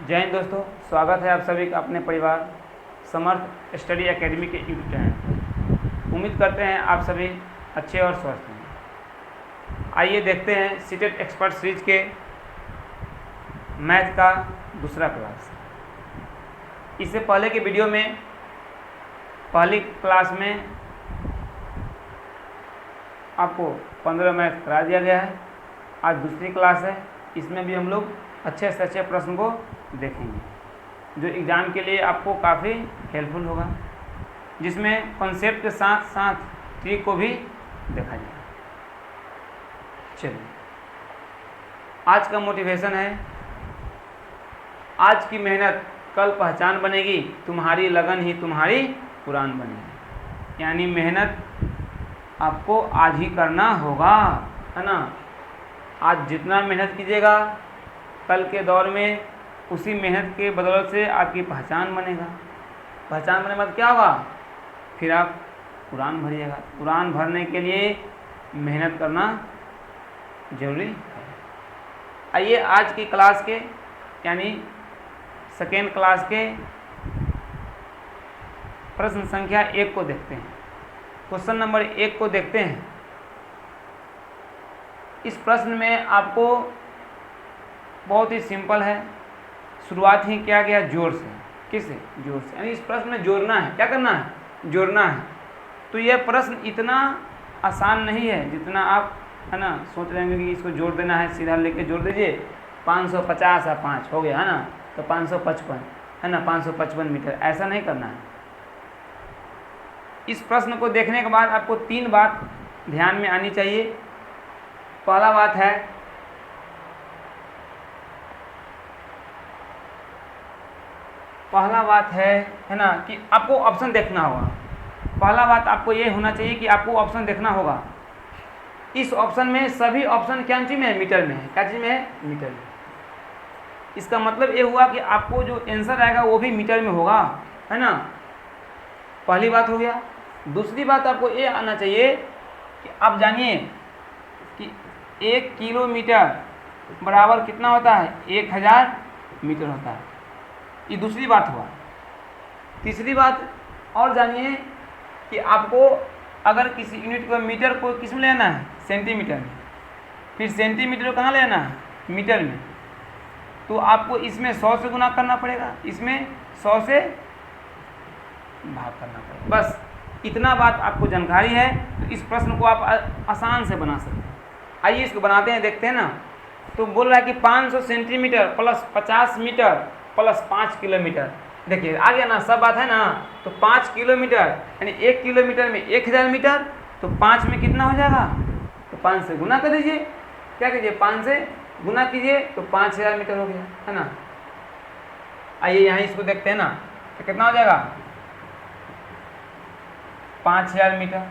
जय हिंद दोस्तों, स्वागत है आप सभी का अपने परिवार समर्थ स्टडी एकेडमी के यूट्यूब चैनल पर। उम्मीद करते हैं आप सभी अच्छे और स्वस्थ हैं। आइए देखते हैं सीटेट एक्सपर्ट सीरीज के मैथ का दूसरा क्लास। इससे पहले की वीडियो में पहली क्लास में आपको 15 मैथ करा दिया गया है। आज दूसरी क्लास है, इसमें भी हम लोग अच्छे से अच्छे प्रश्न को देखेंगे जो एग्ज़ाम के लिए आपको काफ़ी हेल्पफुल होगा, जिसमें कॉन्सेप्ट के साथ साथ ट्रिक को भी देखा जाएगा। चलिए, आज का मोटिवेशन है, आज की मेहनत कल पहचान बनेगी, तुम्हारी लगन ही तुम्हारी उड़ान बनेगी। यानी मेहनत आपको आज ही करना होगा, है ना। आज जितना मेहनत कीजिएगा कल के दौर में उसी मेहनत के बदौलत से आपकी पहचान बनेगा। पहचान बनने के बाद क्या होगा, फिर आप उड़ान भरिएगा। उड़ान भरने के लिए मेहनत करना जरूरी है। आइए आज की क्लास के यानी सेकेंड क्लास के प्रश्न संख्या 1 को देखते हैं। क्वेश्चन नंबर 1 को देखते हैं। इस प्रश्न में आपको बहुत ही सिंपल है, शुरुआत ही क्या गया, जोड़ से। किससे? जोड़ से। यानी इस प्रश्न में जोड़ना है। क्या करना है? जोड़ना है। तो यह प्रश्न इतना आसान नहीं है जितना आप, है ना, सोच रहे होंगे कि इसको जोड़ देना है, सीधा लेके जोड़ दीजिए 550 और 5 हो गया, है ना, तो 555, है ना, 555 मीटर। ऐसा नहीं करना है। इस प्रश्न को देखने के बाद आपको 3 बात ध्यान में आनी चाहिए। पहला बात है ना, कि आपको ऑप्शन देखना होगा। पहला बात आपको ये होना चाहिए कि आपको ऑप्शन देखना होगा। इस ऑप्शन में सभी ऑप्शन क्या चीज़ में है? मीटर में है। क्या चीज़ में है? मीटर में। इसका मतलब ये हुआ कि आपको जो आंसर आएगा वो भी मीटर में होगा, है ना। पहली बात हो गया। दूसरी बात आपको ये आना चाहिए कि आप जानिए कि 1 किलोमीटर बराबर कितना होता है? 1000 मीटर होता है। ये दूसरी बात हुआ। तीसरी बात और जानिए कि आपको अगर किसी यूनिट को, मीटर को किस में लेना है? सेंटीमीटर में। फिर सेंटीमीटर को कहाँ लेना है? मीटर में। तो आपको इसमें 100 से गुना करना पड़ेगा, इसमें 100 से भाग करना पड़ेगा। बस इतना बात आपको जानकारी है तो इस प्रश्न को आप आसान से बना सकते हैं। आइए इसको बनाते हैं, देखते हैं ना। तो बोल रहा है कि 500 centimetre plus 50 metre plus 5 kilometre. देखिए आ गया ना, सब बात है ना। तो 5 किलोमीटर यानी 1 किलोमीटर में 1000 मीटर, तो 5 में कितना हो जाएगा? तो 5 से गुना कर दीजिए। क्या कीजिए? 5 से गुना कीजिए तो 5000 मीटर हो गया, है ना। आइए यहाँ इसको देखते हैं ना, तो कितना हो जाएगा? 5000 मीटर।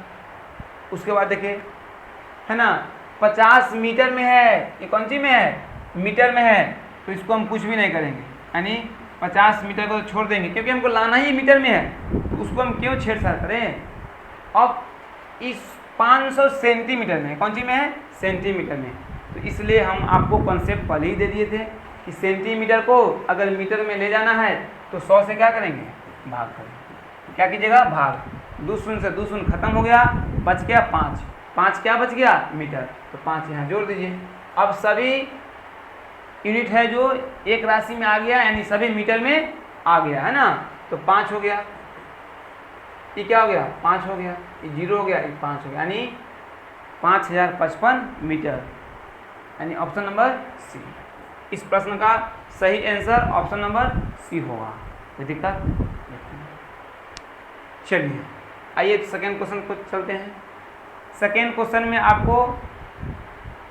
उसके बाद देखिए, है ना, 50 मीटर में है। ये कौन सी में है? मीटर में है। तो इसको हम कुछ भी नहीं करेंगे, यानी 50 मीटर को छोड़ देंगे क्योंकि हमको लाना ही मीटर में है, तो उसको हम क्यों छेड़छाड़ करें। अब इस 500 सेंटीमीटर में, कौन सी में है? सेंटीमीटर में। तो इसलिए हम आपको कॉन्सेप्ट पहले ही दे दिए थे कि सेंटीमीटर को अगर मीटर में ले जाना है तो 100 से क्या करेंगे? भाग करेंगे। क्या कीजिएगा? भाग। 2 शून्य से 2 शून्य खत्म हो गया, बच गया 5। 5 क्या बच गया? मीटर। तो 5 यहाँ जोड़ दीजिए। अब सभी यूनिट है जो एक राशि में आ गया, यानी सभी मीटर में आ गया, है ना। तो 5 हो गया, ये क्या हो गया? 5 हो गया, ये 0 हो गया, ये 5 हो गया, यानी 5055 मीटर। यानी ऑप्शन नंबर सी। इस प्रश्न का सही आंसर ऑप्शन नंबर सी होगा। कोई दिक्कत? चलिए आइए सेकेंड क्वेश्चन को चलते हैं। सेकेंड क्वेश्चन में आपको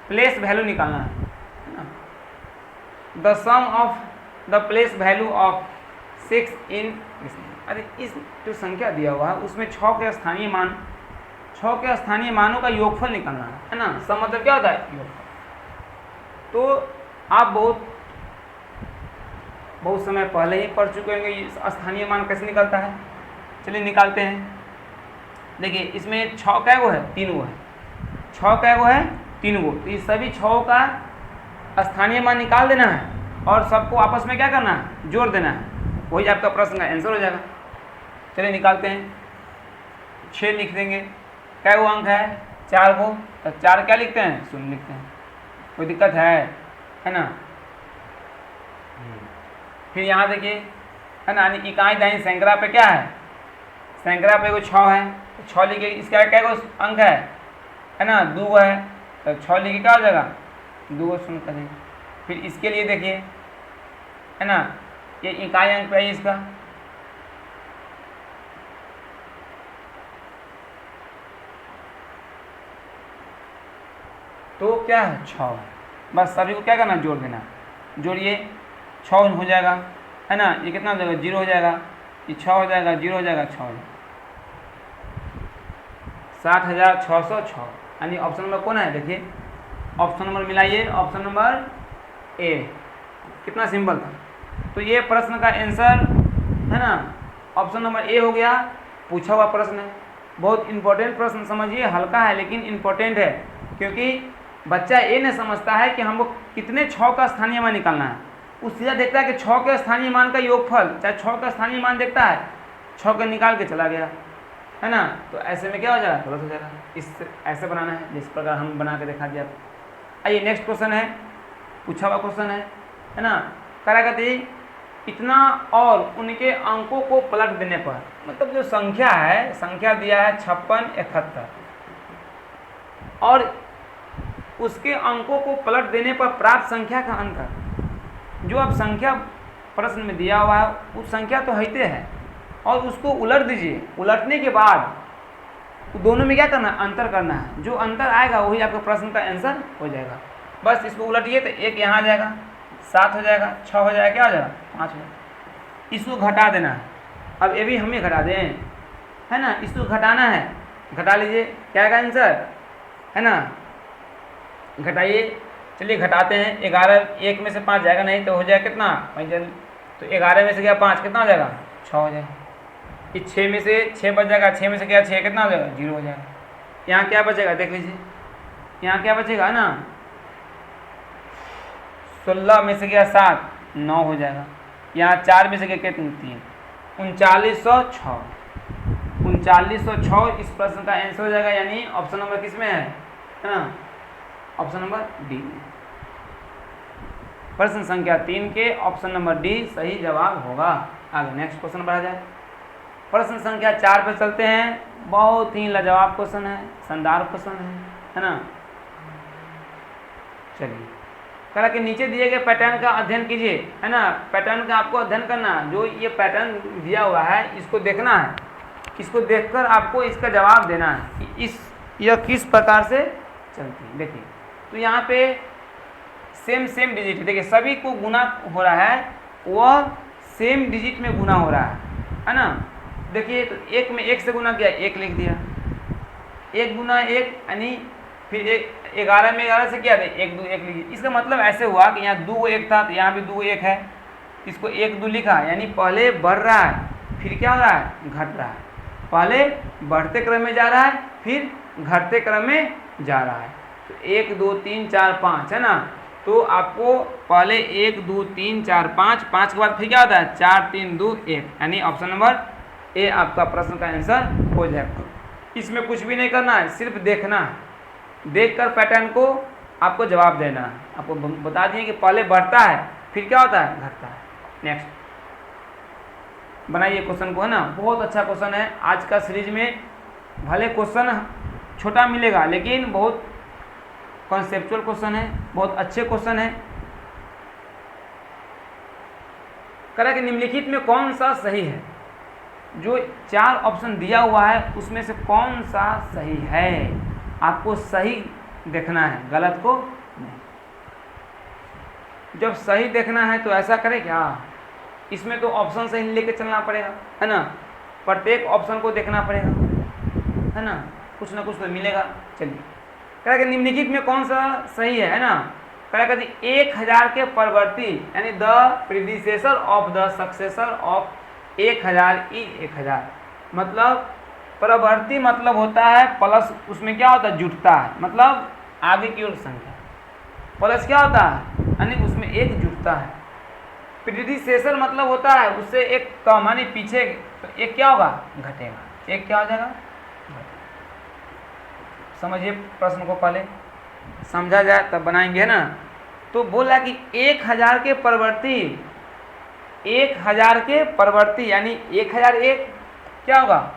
प्लेस वैल्यू निकालना है ना। The sum of the place value of 6 in, अरे इस जो संख्या दिया हुआ है उसमें 6 के स्थानीय मान, 6 के स्थानीय मानों का योगफल निकालना है ना। सम मतलब क्या होता है? योगफल। तो आप बहुत समय पहले ही पढ़ चुके होंगे स्थानीय मान कैसे निकलता है। चलिए निकालते हैं। देखिए इसमें 6 कै गो है? 3 गो है। 6 कै गो है? 3 गो। तो ये सभी 6 का स्थानीय मान निकाल देना है। और सबको आपस में क्या करना है, जोड़ देना है। वही आपका प्रश्न का आंसर हो जाएगा। चलिए निकालते हैं। 6 लिख देंगे, क्या वो अंक है 4 को, तो 4 क्या लिखते हैं, 0 लिखते हैं। कोई दिक्कत है ना। फिर यहाँ देखिए है ना, इकाई दाई सैकड़ा पे क्या है, सैकड़ा पे 6 है तो 6 लिखे। इसका क्या अंक है ना, 2 है तो 6 लिखे क्या हो जाएगा, 2 शून्य करेंगे। फिर इसके लिए देखिए है ना, ये इकाई अंक पे है इसका, तो क्या है 6 है। बस सभी को क्या करना, जोड़ देना। जोड़िए 6 हो जाएगा है ना, ये कितना हो जाएगा 0 हो जाएगा, ये 6 हो जाएगा 0 हो जाएगा 6 हो जाएगा, 60,606। यानी ऑप्शन नंबर कौन है, देखिए ऑप्शन नंबर मिलाइए, ऑप्शन नंबर ए। कितना सिंपल था। तो ये प्रश्न का आंसर है ना, ऑप्शन नंबर ए हो गया। पूछा हुआ प्रश्न है, बहुत इंपॉर्टेंट प्रश्न, समझिए हल्का है लेकिन इंपॉर्टेंट है, क्योंकि बच्चा ये नहीं समझता है कि हमको कितने 6 का स्थानीय मान निकालना है। वो सीधा देखता है कि 6 के स्थानीय मान का योगफल, चाहे 6 का स्थानीय मान देखता है, 6 का निकाल के चला गया है ना। तो ऐसे में क्या हो जाएगा, गलत हो जाएगा। इस ऐसे बनाना है जिस प्रकार हम बना के दिखा दिया। आइए नेक्स्ट क्वेश्चन है, पूछा हुआ क्वेश्चन है ना। करा करती इतना और उनके अंकों को पलट देने पर, मतलब जो संख्या है, संख्या दिया है 56 71, और उसके अंकों को पलट देने पर प्राप्त संख्या का अंतर। जो अब संख्या प्रश्न में दिया हुआ है उस संख्या तो हैते है, और उसको उलट दीजिए। उलटने के बाद दोनों में क्या करना है, अंतर करना है। जो अंतर आएगा वही आपका प्रश्न का आंसर हो जाएगा। बस इसको उलटिए तो 1 यहाँ आ जाएगा, 7 हो जाएगा, 6 हो जाएगा, क्या हो जाएगा 5 हो जाएगा। इसको घटा देना है। अब ये भी हमें घटा दें है ना, इसको घटाना है, घटा लीजिए, क्या आएगा आंसर है ना। घटाइए, चलिए घटाते हैं। 11 1 में से 5 जाएगा नहीं तो हो जाएगा कितना, तो 11 में से क्या 5 कितना हो जाएगा 6 हो जाएगा। इस 6 में से 6 बच जाएगा, 6 में से क्या 6 कितना हो जाएगा 0 हो जाएगा। यहाँ क्या बचेगा देख लीजिए, यहाँ क्या बचेगा ना, 16 में से क्या 7 9 हो जाएगा। यहाँ 4 में से क्या कितने 3, 3906। 3906 इस प्रश्न का आंसर हो जाएगा। यानी ऑप्शन नंबर किस में है ना, ऑप्शन नंबर डी। प्रश्न संख्या 3 के ऑप्शन नंबर डी सही जवाब होगा। आगे नेक्स्ट क्वेश्चन बढ़ा जाए। प्रश्न संख्या 4 पे चलते हैं। बहुत ही लाजवाब क्वेश्चन है, शानदार क्वेश्चन है ना। चलिए कह कि नीचे दिए गए पैटर्न का अध्ययन कीजिए है ना। पैटर्न का आपको अध्ययन करना है। जो ये पैटर्न दिया हुआ है इसको देखना है, इसको देखकर आपको इसका जवाब देना है कि यह किस प्रकार से चलती है। देखिए तो यहाँ पे सेम डिजिट, देखिए सभी को गुना हो रहा है, वह सेम डिजिट में गुना हो रहा है ना। देखिए तो 1 में 1 से गुना किया, 1 लिख दिया, 1 गुना 1 यानी फिर 11 में 11 से किया, 1 2 1 लिखिए। इसका मतलब ऐसे हुआ कि यहाँ 2 1 था तो यहाँ भी 2 1 है, इसको 1 2 लिखा, यानी पहले बढ़ रहा है फिर क्या हो रहा है, घट रहा है। पहले बढ़ते क्रम में जा रहा है फिर घटते क्रम में जा रहा है। तो 1 2 3 4 5 है ना। तो आपको पहले 1 2 3 4 5 5 के बाद फिर क्या होता है 4 3 2 1, यानी ऑप्शन नंबर ए आपका प्रश्न का आंसर हो जाएगा। इसमें कुछ भी नहीं करना है, सिर्फ देखना है, देखकर पैटर्न को आपको जवाब देना है। आपको बता दिए कि पहले बढ़ता है फिर क्या होता है, घटता है। नेक्स्ट बनाइए क्वेश्चन को है ना। बहुत अच्छा क्वेश्चन है। आज का सीरीज में भले क्वेश्चन छोटा मिलेगा लेकिन बहुत कॉन्सेप्चुअल क्वेश्चन है, बहुत अच्छे क्वेश्चन है। कह कि निम्नलिखित में कौन सा सही है। जो 4 ऑप्शन दिया हुआ है उसमें से कौन सा सही है, आपको सही देखना है, गलत को नहीं। जब सही देखना है तो ऐसा करें क्या, इसमें तो ऑप्शन से ही लेके चलना पड़ेगा है ना। प्रत्येक ऑप्शन को देखना पड़ेगा है ना, कुछ ना कुछ तो मिलेगा। चलिए कह कि निम्नलिखित में कौन सा सही है ना। कह 1000 के परवर्ती यानी the predecessor of the successor of 1000 ई 1000, मतलब परवर्ती मतलब होता है प्लस, उसमें क्या होता है जुटता है, मतलब आगे की ओर संख्या। प्लस क्या होता है यानी उसमें 1 जुटता है। प्रीडिसेसर मतलब होता है उससे एक कम, यानी पीछे, तो एक क्या होगा, घटेगा, एक क्या हो जाएगा, घटेगा। समझिए प्रश्न को, पहले समझा जाए तब बनाएंगे ना। तो बोला कि 1000 के परिवर्ती, 1000 के परिवर्ती यानी 1001 क्या होगा,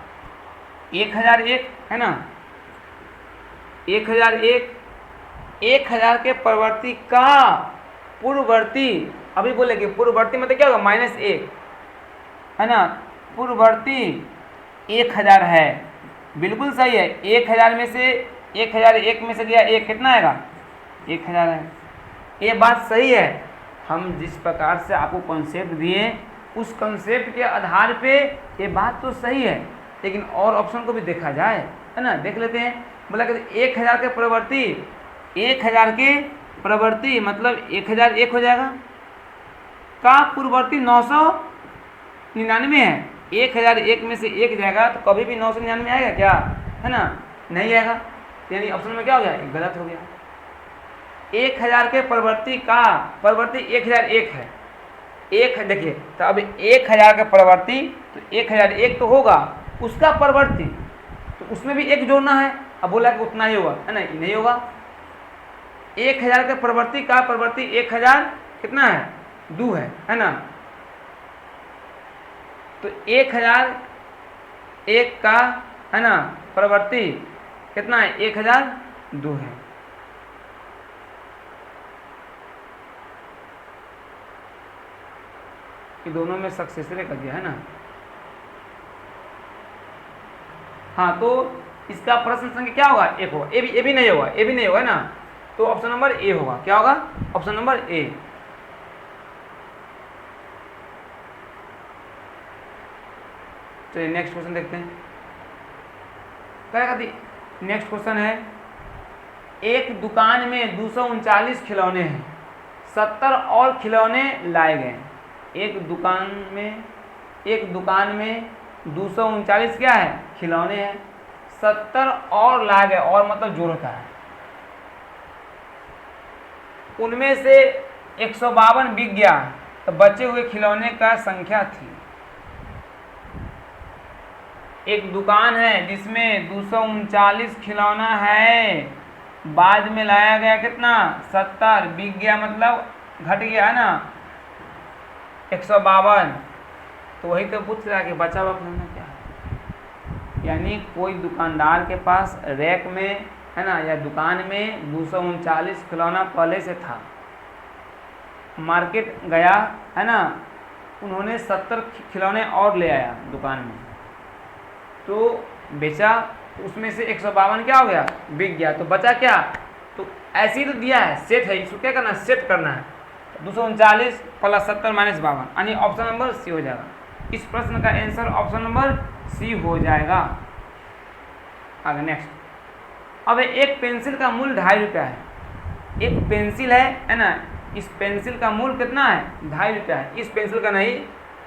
1001 है ना, 1001, 1000 के परिवर्ती का पूर्ववर्ती, अभी बोले कि पूर्ववर्ती मतलब क्या होगा, -1 है ना, पूर्ववर्ती 1000 है, बिल्कुल सही है। 1000 में से 1001 में से गया एक, कितना आएगा, 1000 है। ये बात सही है, हम जिस प्रकार से आपको कॉन्सेप्ट दिए उस कॉन्सेप्ट के आधार पे ये बात तो सही है, लेकिन और ऑप्शन को भी देखा जाए, है ना, देख लेते हैं। बोला कि 1000 के प्रवर्ती, 1000 के प्रवर्ती मतलब 1001 हो जाएगा, का पूर्ववर्ती 999 है, 1001 में से एक जाएगा तो कभी भी 999 आएगा क्या, है ना, नहीं आएगा, यानी ऑप्शन में क्या हो गया, गलत हो गया। 1000 के परिवर्ती का परिवर्ती 1001 है, एक देखिए, तो अब 1000 का परिवर्ती तो 1001 तो होगा, उसका परिवर्ती तो उसमें भी एक जोड़ना है, अब बोला कि उतना ही होगा, है ना, नहीं होगा। 1000 के परिवर्ती का परिवर्ती 1000 कितना है, 2 है ना, तो 1001 का है ना परिवर्ती कितना है, 1002 है। कि दोनों में सक्सेसरे कर दिया है ना। हाँ, तो इसका प्रश्न संख्या क्या होगा, एक होगा, ए भी नहीं होगा, ए भी नहीं होगा, है ना, तो ऑप्शन नंबर ए होगा, क्या होगा, ऑप्शन नंबर ए। चलिए नेक्स्ट क्वेश्चन देखते हैं। नेक्स्ट क्वेश्चन है, एक दुकान में 239 खिलौने हैं, 70 और खिलौने लाए गए। एक दुकान में 239 क्या है, खिलौने हैं, 70 और लाए गए, और मतलब जोड़ होता है, उनमें से 152 बिक गया, तो बचे हुए खिलौने का संख्या थी। एक दुकान है जिसमें 239 खिलौना है, बाद में लाया गया कितना, 70, बिक गया मतलब घट गया, है ना, 152, तो वही तो पूछ रहा है कि बचा हुआ खिलौना क्या है। यानी कोई दुकानदार के पास रैक में, है ना, या दुकान में 239 खिलौना पहले से था, मार्केट गया, है ना, उन्होंने 70 खिलौने और ले आया दुकान में, तो बेचा, उसमें से 152 क्या हो गया, बिक गया, तो बचा क्या, तो ऐसे ही तो दिया है, सेट है, इसको क्या करना है, सेट करना है, 239 प्लस 70 माइनस 52, यानी ऑप्शन नंबर सी हो जाएगा। इस प्रश्न का आंसर ऑप्शन नंबर सी हो जाएगा। आगे नेक्स्ट, अब एक पेंसिल का मूल्य 2.5 रुपया है, एक पेंसिल है ना, इस पेंसिल का मूल्य कितना है, 2.5 रुपया है। इस पेंसिल का नहीं,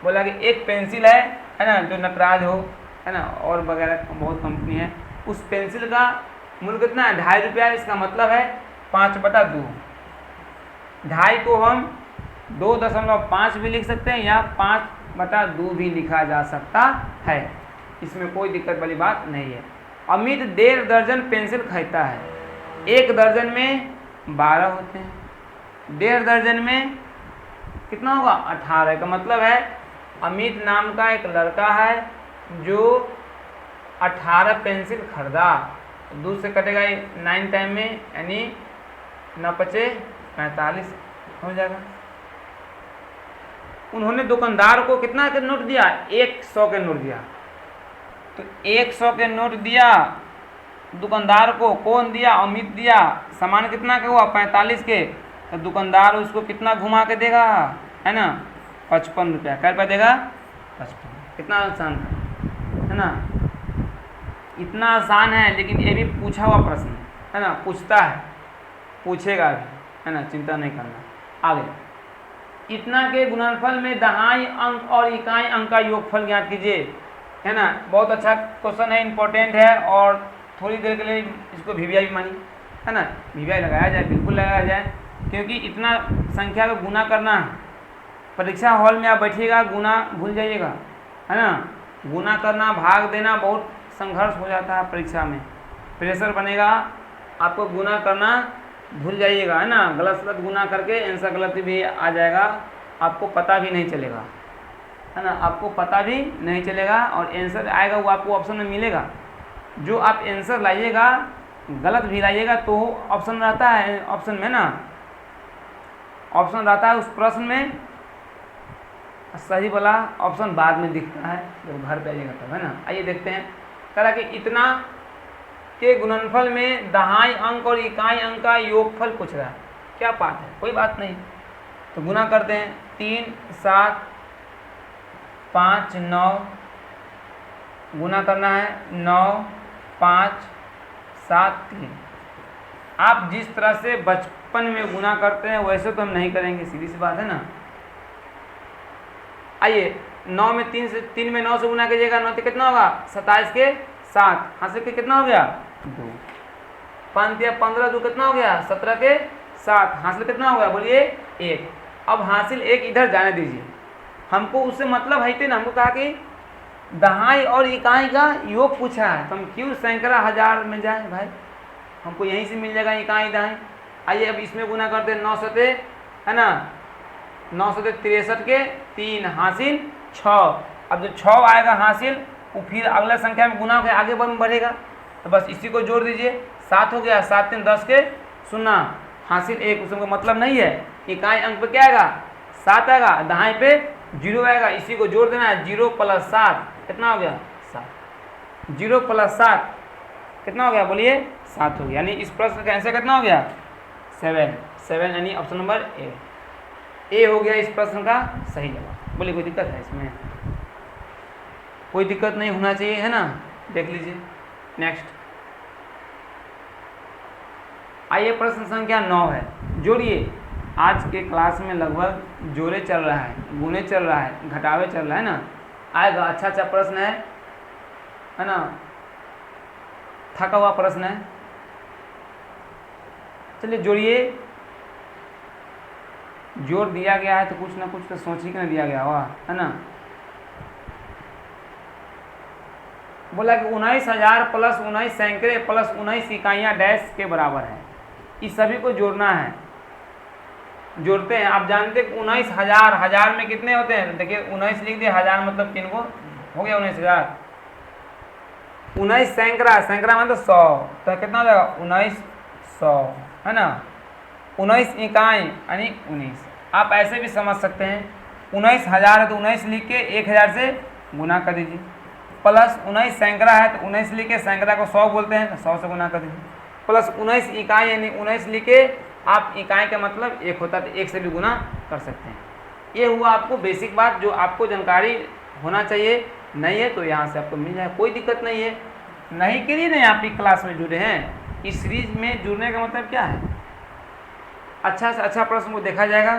बोला कि एक पेंसिल है ना, जो नटराज हो, है ना, और वगैरह बहुत कंपनी है, उस पेंसिल का मूल्य कितना है, 2.5 रुपया। इसका मतलब है 5/2। 2.5 को हम 2.5 भी लिख सकते हैं, या 5/2 भी लिखा जा सकता है, इसमें कोई दिक्कत वाली बात नहीं है। अमित 1.5 दर्जन पेंसिल खरीदता है, 1 दर्जन में 12 होते हैं, 1.5 दर्जन में कितना होगा, 18। का मतलब है अमित नाम का एक लड़का है जो 18 पेंसिल खरीदा, 2 से कटेगा 9 टाइम में, यानी 9 पचे 45 हो जाएगा। उन्होंने दुकानदार को कितना के नोट दिया, 100 के नोट दिया, तो 100 के नोट दिया दुकानदार को, कौन दिया, अमित दिया। सामान कितना का हुआ, 45 के, तो दुकानदार उसको कितना घुमा के देगा, है ना, 55 रुपया। क्या रुपया देगा, 55। कितना आसान है ना, इतना आसान है, लेकिन ये भी पूछा हुआ प्रश्न है ना, पूछता है, पूछेगा भी, है ना, चिंता नहीं करना। आगे, इतना के गुणनफल में दहाई अंक और इकाई अंक का योगफल ज्ञात कीजिए, है ना। बहुत अच्छा क्वेश्चन है, इंपॉर्टेंट है, और थोड़ी देर के लिए इसको वीवीआई भी मानिए, है ना, वीवीआई लगाया जाए, बिल्कुल लगाया जाए, क्योंकि इतना संख्या को गुना करना परीक्षा हॉल में आप बैठिएगा, गुना भूल जाइएगा, है ना। गुना करना, भाग देना बहुत संघर्ष हो जाता है परीक्षा में, प्रेशर बनेगा, आपको गुना करना भूल जाइएगा, है ना। गलत गलत गुना करके आंसर गलत भी आ जाएगा, आपको पता भी नहीं चलेगा, है ना। आपको पता भी नहीं चलेगा और आंसर आएगा वो आपको ऑप्शन में मिलेगा। जो आप आंसर लाइएगा गलत भी लाइएगा तो ऑप्शन रहता है, ऑप्शन में ना ऑप्शन रहता है उस प्रश्न में, सही वाला ऑप्शन बाद में दिखता है जब घर पे आइएगा तब, है ना। आइए देखते हैं, कह रहा कि इतना के गुणनफल में दहाई अंक और इकाई अंक का योगफल पूछ रहा है, क्या बात है, कोई बात नहीं। तो गुना करते हैं, 3 7 5 9, गुना करना है 9 5 7 3। आप जिस तरह से बचपन में गुना करते हैं वैसे तो हम नहीं करेंगे, सीधी सी बात है ना। आइए 9 में 3 में 9 से गुना कीजिएगा, 9 तो कितना होगा 27 के 7, हासिल के कितना हो गया 2, 5 या 15 2 कितना हो गया 17 के 7, हासिल कितना हो गया बोलिए 1। अब हासिल 1 इधर जाने दीजिए, हमको उससे मतलब है ना, हमको कहा कि दहाई और इकाई का योग पूछा है तो हम क्यों सैकड़ा हजार में जाए भाई, हमको यहीं से मिल जाएगा इकाई दहाई। आइए अब इसमें गुना करते हैं, 9 सते है ना, 9 सते 63 के 3, हासिल 6। अब जो 6 आएगा हासिल वो फिर अगला संख्या में गुना होकर आगे बढ़ेगा, तो बस इसी को जोड़ दीजिए, 7 हो गया, 7 3 10 के 0, हासिल 1। उसको मतलब नहीं है, इकाई अंक पे क्या आएगा 7 आएगा, दहाई पे 0 आएगा, इसी को जोड़ देना है, 0 + 7 कितना हो गया 7, 0 + 7 कितना हो गया बोलिए 7 हो गया। यानी इस प्रश्न का आंसर कितना हो गया 7 यानी ऑप्शन नंबर ए हो गया इस प्रश्न का सही जवाब। बोलिए कोई दिक्कत है इसमें, कोई दिक्कत नहीं होना चाहिए, है ना। देख लीजिए नेक्स्ट। आइए प्रश्न संख्या 9 है, जोड़िए। आज के क्लास में लगभग जोड़े चल रहा है, गुणे चल रहा है, घटावे चल रहा है ना, आएगा अच्छा प्रश्न है ना, थका हुआ प्रश्न है। चलिए जोड़िए, जोड़ दिया गया है तो कुछ ना कुछ तो सोच ही के दिया गया होगा, है ना। बोला कि 19,000 + 19 सैकड़े + 19 इकाइयाँ डैश के बराबर है, इस सभी को जोड़ना है। जोड़ते हैं, आप जानते हैं 19,000 हजार में कितने होते हैं, देखिए 19 लिख दिए, हजार मतलब 3 को हो गया 19,000। 19 सैकड़ा मतलब 100, तो कितना हो जाएगा 1900, है ना। 19 इकाई यानी 19। आप ऐसे भी समझ सकते हैं, 19,000 है तो 19 लिख के 1,000 से गुना कर दीजिए, प्लस 19 सैकड़ा है तो 19 लिख के सैकड़ा को 100 बोलते हैं तो 100 से गुना कर दीजिए, प्लस 19 इकाई यानी 19 लिख के, आप इकाई का मतलब 1 होता है तो 1 से भी गुना कर सकते हैं। ये हुआ आपको बेसिक बात जो आपको जानकारी होना चाहिए, नहीं है तो यहाँ से आपको मिल जाए, कोई दिक्कत नहीं है। नहीं के लिए नहीं आप ही क्लास में जुड़े हैं, इस सीरीज में जुड़ने का मतलब क्या है, अच्छा से अच्छा प्रश्न को देखा जाएगा,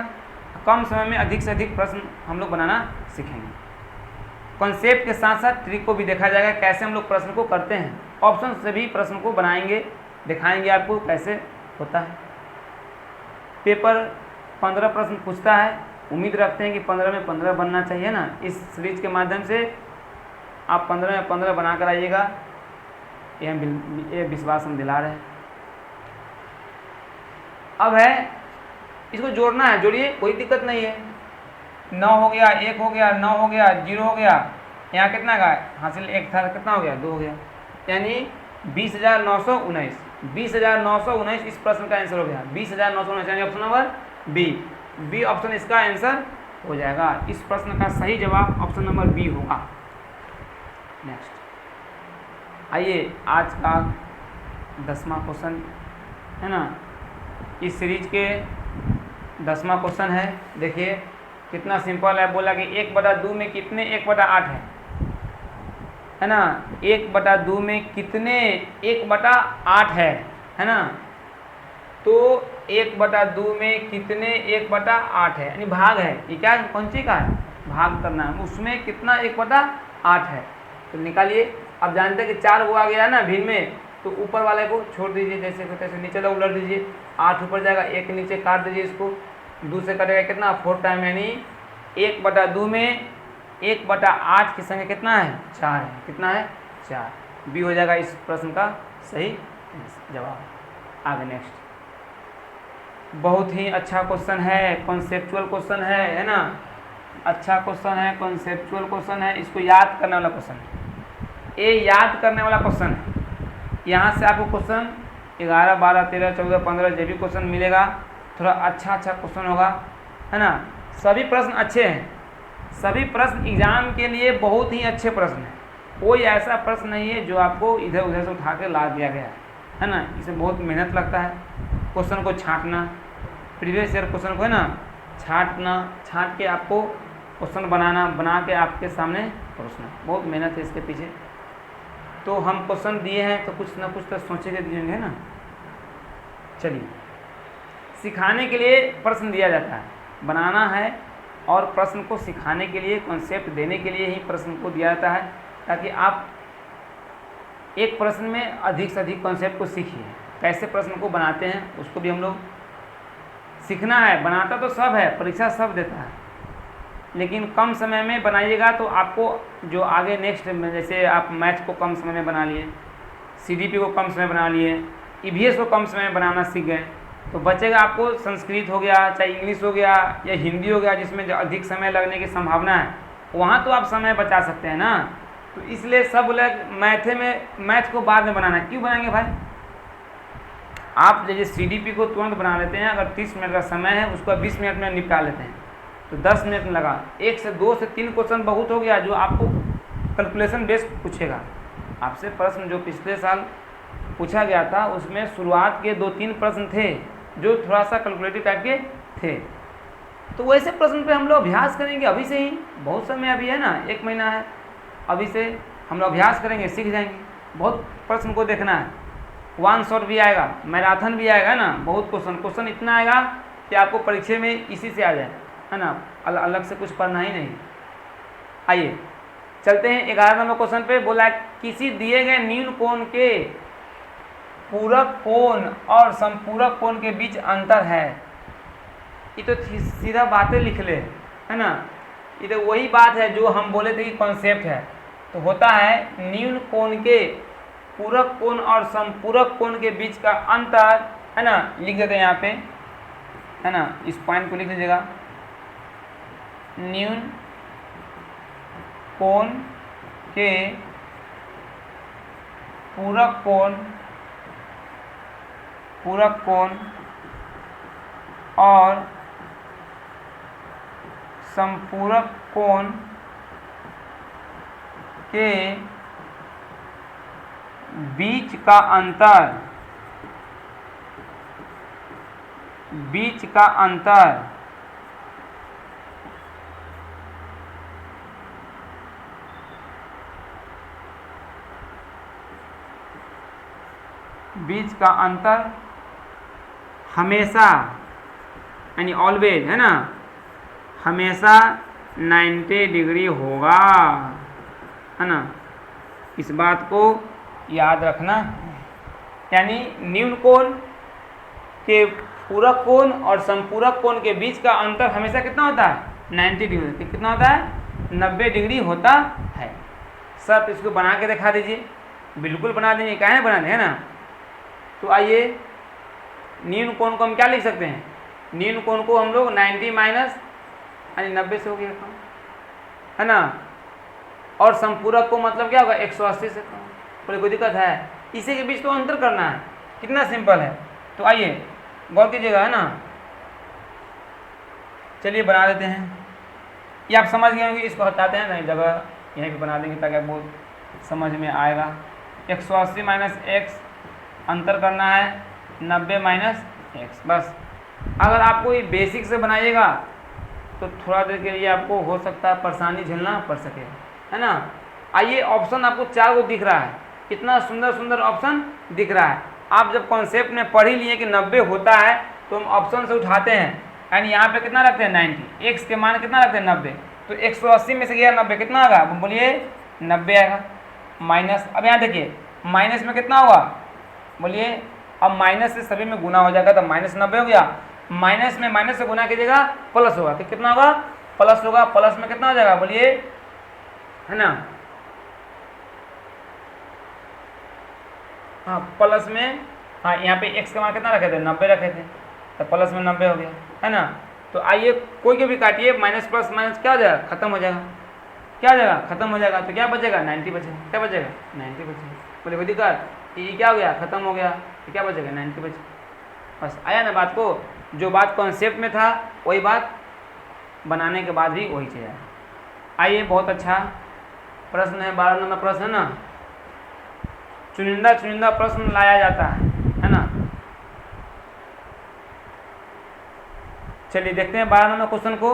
कम समय में अधिक से अधिक प्रश्न हम लोग बनाना सीखेंगे। कॉन्सेप्ट के साथ साथ ट्रिक को भी देखा जाएगा, कैसे हम लोग प्रश्न को करते हैं, ऑप्शन से भी प्रश्न को बनाएंगे, दिखाएंगे आपको कैसे होता है। पेपर 15 प्रश्न पूछता है, उम्मीद रखते हैं कि 15 में 15 बनना चाहिए ना। इस सीरीज के माध्यम से आप 15 में 15 बना कर आइएगा, ये विश्वास हम दिला रहे हैं। अब है इसको जोड़ना है, जोड़िए कोई दिक्कत नहीं है। 9 हो गया, 1 हो गया, 9 हो गया, 0 हो गया, यहाँ कितना का हासिल 1 था, कितना हो गया 2 हो गया, यानी 20,919, 20,919 इस प्रश्न का आंसर हो गया, 20,919 यानी ऑप्शन नंबर बी ऑप्शन इसका आंसर हो जाएगा। इस प्रश्न का सही जवाब ऑप्शन नंबर बी होगा। नेक्स्ट आइए आज का 10वां क्वेश्चन है ना, इस सीरीज के 10वां क्वेश्चन है। देखिए कितना सिंपल है, बोला कि 1/2 में कितने 1/8 है ना, 1/2 में कितने 1/8 है ना, तो 1/2 में कितने 1/8 है, यानी भाग है, ये क्या कौन सी का है, भाग करना है, उसमें कितना 1/8 है, तो निकालिए। अब जानते हैं कि 4 को आ गया ना भिन्न में, तो ऊपर वाले को छोड़ दीजिए, जैसे को तैसे नीचे उलट दीजिए, 8 ऊपर जाएगा, 1 नीचे काट दीजिए, इसको 2 से कटेगा कितना 4 टाइम यानी 1/2 में 1/8 की संख्या कितना है? 4 है। कितना है? 4। बी हो जाएगा इस प्रश्न का सही जवाब। आगे नेक्स्ट, बहुत ही अच्छा क्वेश्चन है, कॉन्सेप्चुअल क्वेश्चन है ना। अच्छा क्वेश्चन है, कॉन्सेप्चुअल क्वेश्चन है, इसको याद करने वाला क्वेश्चन है। ये याद करने वाला क्वेश्चन है। यहाँ से आपको क्वेश्चन 11, 12, 13, 14, 15 जो भी क्वेश्चन मिलेगा थोड़ा अच्छा क्वेश्चन होगा, है ना। सभी प्रश्न अच्छे हैं, सभी प्रश्न एग्जाम के लिए बहुत ही अच्छे प्रश्न हैं। कोई ऐसा प्रश्न नहीं है जो आपको इधर उधर से उठा के ला दिया गया है ना। इसे बहुत मेहनत लगता है क्वेश्चन को छांटना, प्रीवियस ईयर क्वेश्चन को है ना छांट के आपको क्वेश्चन बना के आपके सामने परोसना, बहुत मेहनत है इसके पीछे। तो हम क्वेश्चन दिए हैं तो कुछ ना कुछ तो सोचे के दिएंगे ना। चलिए, सिखाने के लिए प्रश्न दिया जाता है, बनाना है और प्रश्न को सिखाने के लिए, कॉन्सेप्ट देने के लिए ही प्रश्न को दिया जाता है, ताकि आप एक प्रश्न में अधिक से अधिक कॉन्सेप्ट को सीखिए। कैसे प्रश्न को बनाते हैं उसको भी हम लोग सीखना है। बनाता तो सब है, परीक्षा सब देता है, लेकिन कम समय में बनाइएगा तो आपको जो आगे नेक्स्ट में, जैसे आप मैथ्स को कम समय में बना लिए, सीडीपी को कम समय बना लिए, ईवीएस को कम समय में बनाना सीख गए, तो बचेगा आपको संस्कृत हो गया, चाहे इंग्लिश हो गया या हिंदी हो गया, जिसमें जो अधिक समय लगने की संभावना है, वहाँ तो आप समय बचा सकते हैं ना। तो इसलिए सब बोले मैथ को बाद में बनाना है। क्यों बनाएंगे भाई? आप जैसे सीडीपी को तुरंत बना लेते हैं, अगर 30 मिनट का समय है उसको 20 मिनट में निपटा लेते हैं, तो 10 मिनट में लगा। 1 से 2 से 3 क्वेश्चन बहुत हो गया जो आपको कैलकुलेशन बेस्ड पूछेगा। आपसे प्रश्न जो पिछले साल पूछा गया था उसमें शुरुआत के 2-3 प्रश्न थे जो थोड़ा सा कैलकुलेटिव टाइप के थे। तो वैसे प्रश्न पे हम लोग अभ्यास करेंगे अभी से ही, बहुत समय अभी है ना, 1 महीना है, अभी से हम लोग अभ्यास करेंगे, सीख जाएंगे। बहुत प्रश्न को देखना है, 1 शॉट भी आएगा, मैराथन भी आएगा ना, बहुत क्वेश्चन इतना आएगा कि आपको परीक्षा में इसी से आ जाए, है ना, अलग से कुछ पढ़ना ही नहीं। आइए चलते हैं 11 नंबर क्वेश्चन पे। बोला किसी दिए गए न्यून कोण के पूरक कोण और समपूरक कोण के बीच अंतर है। ये तो सीधा बातें लिख ले, है ना। ये तो वही बात है जो हम बोले थे कि कॉन्सेप्ट है। तो होता है न्यून कोण के पूरक कोण और समपूरक कोण के बीच का अंतर, है ना, लिख देते हैं यहाँ पे, है ना, इस पॉइंट को लिख लीजिएगा। न्यून कोण के पूरक कोण और समपूरक कोण के बीच का अंतर बीच का अंतर हमेशा यानी ऑलवेज, है ना, हमेशा 90 डिग्री होगा, है ना। इस बात को याद रखना। यानी न्यून कोण के पूरक कोण और समपूरक कोण के बीच का अंतर हमेशा कितना होता है? 90 डिग्री। कितना होता है? 90 डिग्री होता है। सब इसको बना के दिखा दीजिए। बिल्कुल बना देंगे, काहे बना दें, है ना। तो आइए, न्यून कोण को हम क्या लिख सकते हैं? न्यून कोण को हम लोग 90 माइनस यानी 90 से हो गया कम, है ना। और समपूरक को मतलब क्या होगा? 180 से कम। कोई दिक्कत है? इसी के बीच तो अंतर करना है। कितना सिंपल है। तो आइए गौर कीजिएगा, है ना। चलिए बना देते हैं। ये आप समझ गए होंगे। इसको हटाते हैं, नई जगह यहीं पे बना देंगे ताकि आपको समझ में आएगा। 180 माइनस एक्स अंतर करना है 90 माइनस एक्स। बस अगर आपको ये बेसिक से बनाइएगा तो थोड़ा देर के लिए आपको हो सकता है परेशानी झेलना पड़ सके, है ना। आइए, ऑप्शन आपको 4 को दिख रहा है। कितना सुंदर सुंदर ऑप्शन दिख रहा है। आप जब कॉन्सेप्ट में पढ़ ही लिए कि 90 होता है तो हम ऑप्शन से उठाते हैं, यानी यहाँ पे कितना रखते हैं? 90। एक्स के मान कितना रखते हैं? 90। तो 180 में से गया 90, कितना आएगा? बोलिए 90 आएगा। माइनस, अब यहाँ देखिए माइनस में कितना होगा? बोलिए, अब माइनस से सभी में गुना हो जाएगा तो माइनस 90 हो गया। माइनस में माइनस से गुना कीजिएगा प्लस होगा, तो कितना होगा? प्लस होगा, प्लस में कितना हो जाएगा बोलिए, है ना, हाँ प्लस में, हाँ यहाँ पे x का मान कितना रखे थे, 90 रखे थे, तो प्लस में 90 हो गया, है ना। तो आइए कोई भी काटिए, माइनस प्लस माइनस क्या हो जाएगा, खत्म हो जाएगा, क्या हो जाएगा, खत्म हो जाएगा। तो क्या बचेगा, 90 बचेगा, क्या बचेगा, 90 बचेगा। बोले कोई दिक्कत, ये क्या हो गया, खत्म हो गया, तो क्या बचेगा, 90 बचेगा। बस आया ना बात को, जो बात कॉन्सेप्ट में था वही बात बनाने के बाद भी वही चीज़ है। आइए बहुत अच्छा प्रश्न है, 12 नंबर प्रश्न है ना, चुनिंदा चुनिंदा प्रश्न लाया जाता है ना। चलिए देखते हैं 12 नंबर क्वेश्चन को।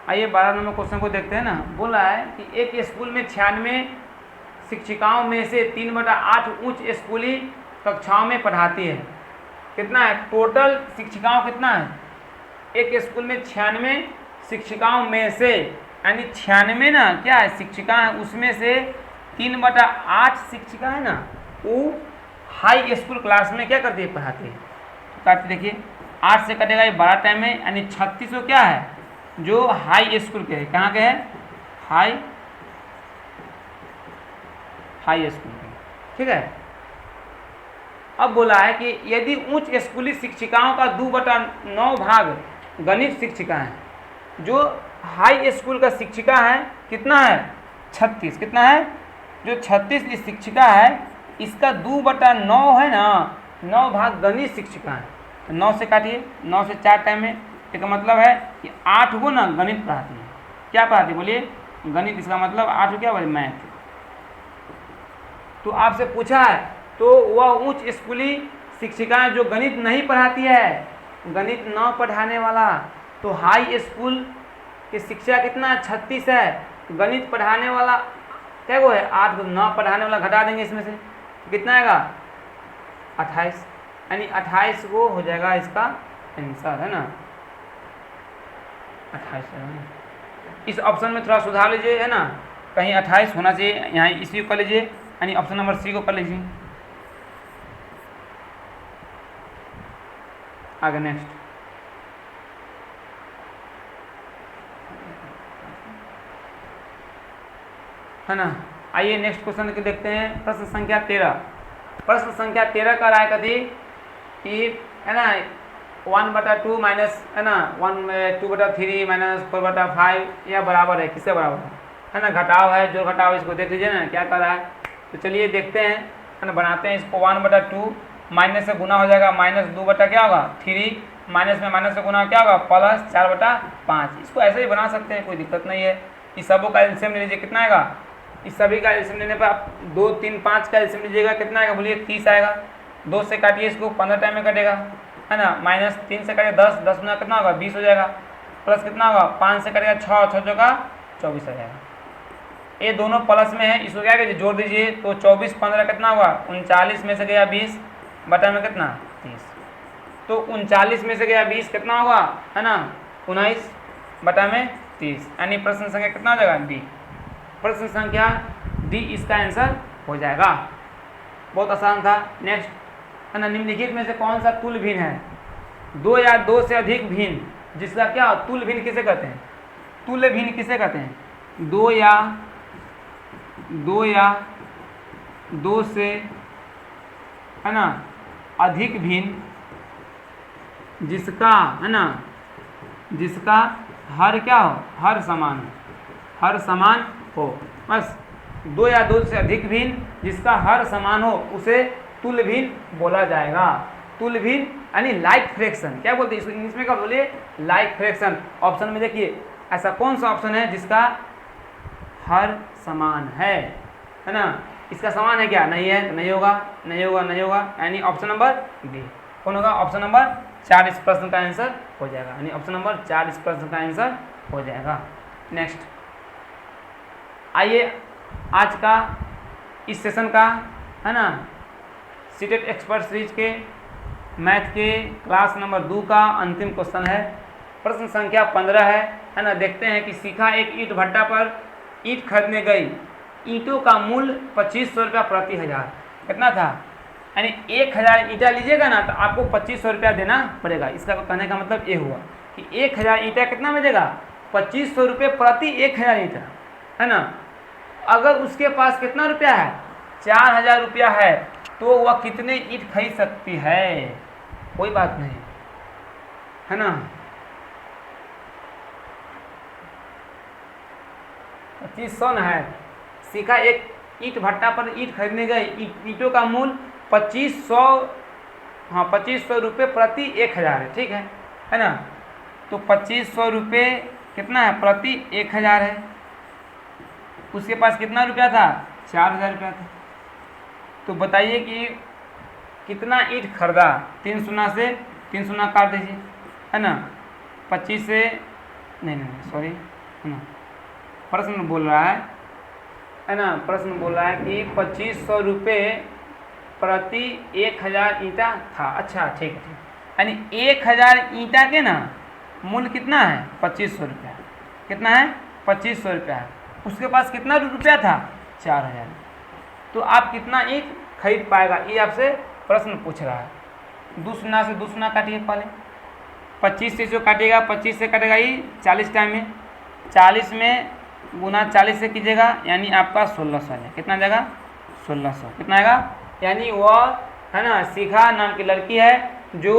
आइए 12 नंबर क्वेश्चन को देखते हैं ना। बोला है कि एक स्कूल में 96 शिक्षिकाओं में से 3/8 उच्च स्कूली कक्षाओं में पढ़ाती है। कितना है टोटल शिक्षिकाओं, कितना है एक स्कूल में 96 शिक्षिकाओं में से, यानी 96 ना क्या है शिक्षिका है, उसमें से 3/8 शिक्षिका है ना वो हाई स्कूल क्लास में क्या करती है, पढ़ाती है। तो काटते देखिए 8 से कटेगा ये बड़ा टाइम है, यानी 36 को क्या है जो हाई स्कूल के है, कहाँ के है, हाई स्कूल के, ठीक है। अब बोला है कि यदि उच्च स्कूली शिक्षिकाओं का 2/9 भाग गणित शिक्षिका है, जो हाई स्कूल का शिक्षिका है कितना है 36, कितना है जो 36 शिक्षिका है, इसका 2/9 है ना, 9 भाग गणित शिक्षिका है। तो 9 से काटिए, 9 से 4 टाइम में, इसका मतलब है कि 8 को ना गणित पढ़ाती है। क्या पढ़ाती है बोलिए, गणित, इसका मतलब 8 क्या बोले, मैथ। तो आपसे पूछा है तो वह उच्च स्कूली शिक्षिकाएं जो गणित नहीं पढ़ाती है, गणित न पढ़ाने वाला, तो हाई स्कूल की शिक्षा कितना 36 है, गणित पढ़ाने वाला क्या वो है 8, न पढ़ाने वाला घटा देंगे इसमें से, तो कितना आएगा 28, यानी 28 वो हो जाएगा इसका आंसर, है ना 28। इस ऑप्शन में थोड़ा सुधार लीजिए, है ना, कहीं 28 होना चाहिए, यहाँ इसी को कर लीजिए, यानी ऑप्शन नंबर सी को कर लीजिए। आगे नेक्स्ट, है ना। आइए नेक्स्ट क्वेश्चन के देखते हैं, प्रश्न संख्या 13। प्रश्न संख्या 13 का राय कथी कि है ना 1/2 माइनस, है ना 2/3 माइनस 4/5 यह बराबर है, किससे बराबर है ना, घटाव है, जो घटाव इसको देख लीजिए ना क्या कर रहा है। तो चलिए देखते हैं, है ना, बनाते हैं इसको। 1/2 माइनस से गुना हो जाएगा, -2 क्या होगा 3, माइनस में माइनस से गुना क्या होगा +4/5। इसको ऐसे ही बना सकते हैं, कोई दिक्कत नहीं है। इस सबों का एलसीएम ले लीजिए, कितना आएगा, इस सभी का एलसीएम लेने पर आप 2, 3, 5 का एलसीएम लीजिएगा, कितना आएगा बोलिए 30 आएगा। 2 से काटिए इसको, 15 टाइम में कटेगा, है ना, -3 से कटेगा 10, 10 में कितना होगा 20 हो जाएगा, प्लस कितना होगा 5 से कटेगा 6, 6 का 24 हो जाएगा। ये दोनों प्लस में है, इसको क्या कीजिए जोड़ दीजिए, तो 24, 15 कितना हुआ 39 में से गया 20 बटा में कितना 30, तो 39 में से गया 20 कितना होगा, है ना 19 बटा में 30, यानी प्रश्न संख्या कितना हो जाएगा डी। प्रश्न संख्या डी इसका आंसर हो जाएगा। बहुत आसान था। नेक्स्ट, है ना, निम्नलिखित में से कौन सा तुल्य भिन्न है, 2 या 2 से अधिक भिन्न, जिसका क्या तुल्य भिन्न किसे कहते हैं, तुल्य भिन्न किसे कहते हैं, 2 या 2 से, है ना अधिक भिन्न, जिसका, है ना, जिसका हर क्या हो, हर समान हो, हर समान हो, बस 2 या 2 से अधिक भिन्न जिसका हर समान हो उसे तुल्य भिन्न बोला जाएगा। तुल्य भिन्न यानी लाइक फ्रैक्शन, क्या बोलते हैं इसको इंग्लिश में, क्या बोलिए लाइक फ्रैक्शन। ऑप्शन में देखिए ऐसा कौन सा ऑप्शन है जिसका हर समान है ना, इसका समान है क्या, नहीं है, नहीं होगा, नहीं होगा, नहीं होगा, यानी ऑप्शन नंबर डी कौन होगा, ऑप्शन नंबर 4 इस प्रश्न का आंसर हो जाएगा, यानी ऑप्शन नंबर 4 इस प्रश्न का आंसर हो जाएगा। नेक्स्ट, आइए आज का इस सेशन का, है ना, सीटेट एक्सपर्ट सीरीज के मैथ के क्लास नंबर 2 का अंतिम क्वेश्चन है। प्रश्न संख्या 15 है। है ना, देखते हैं कि शिखा एक ईंट भट्टा पर ईंट खरीदने गई। ईंटों का मूल्य 2500 रुपया प्रति हजार। कितना था, यानी 1000 ईंटा लीजिएगा ना तो आपको 2500 रुपया देना पड़ेगा। इसका कहने का मतलब ये हुआ कि 1000 ईंटा कितना मिलेगा, 2500 रुपये प्रति 1000 ईंटा, है ना। अगर उसके पास कितना रुपया है, 4000 रुपया है, तो वह कितने ईंट खरीद सकती है, कोई बात नहीं, है ना। 2500 न है। शिखा एक ईंट भट्टा पर ईंट खरीदने गए। ईंटों का मूल्य 2500, हाँ 2500 रुपये प्रति 1000 है, ठीक है ना। तो 2500 रुपये कितना है, प्रति 1000 है। उसके पास कितना रुपया था, 4000 रुपया था। तो बताइए कि कितना ईंट खरीदा। 3 शून्य से 3 शून्य काट दीजिए, है ना। 25 से नहीं सॉरी, है ना, प्रश्न बोल रहा है ना, प्रश्न बोल रहा है कि 2500 रुपये प्रति 1000 ईंटा था। अच्छा ठीक है, यानी 1000 ईंटा के ना मूल्य कितना है, 2500 रुपया। कितना है, 2500 रुपया है। उसके पास कितना रुपया था, 4000। तो आप कितना ईंट खरीद पाएगा, ये आपसे प्रश्न पूछ रहा है। 2 शून्य से 2 शून्य काटिए पहले। 25 से जो काटिएगा, 25 से कटेगा ये 40 टाइम में, 40 में गुना 40 से कीजिएगा, यानी आपका 1600 है। कितना जाएगा, 1600। कितना आएगा, यानी वह, है ना, शिखा नाम की लड़की है जो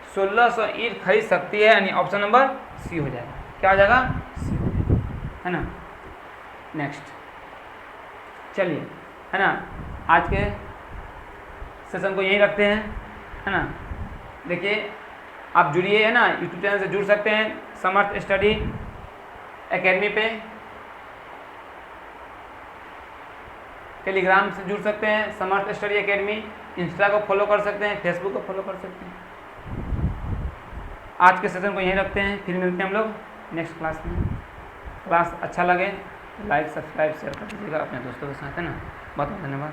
1600 ईंट खरीद सकती है, यानी ऑप्शन नंबर सी हो जाएगा। क्या हो जाएगा, सी हो जाएगा, है ना। नेक्स्ट चलिए, है ना, आज के सेशन को यहीं रखते हैं, है ना। देखिए आप जुड़िए, है ना, यूट्यूब चैनल से जुड़ सकते हैं, समर्थ स्टडी एकेडमी पे, टेलीग्राम से जुड़ सकते हैं, समर्थ स्टडी एकेडमी, इंस्टा को फॉलो कर सकते हैं, फेसबुक को फॉलो कर सकते हैं। आज के सेशन को यहीं रखते हैं, फिर मिलते हैं हम लोग नेक्स्ट क्लास में। क्लास अच्छा लगे तो लाइक, सब्सक्राइब, शेयर कर दीजिएगा अपने दोस्तों के साथ, है ना। बहुत बहुत धन्यवाद।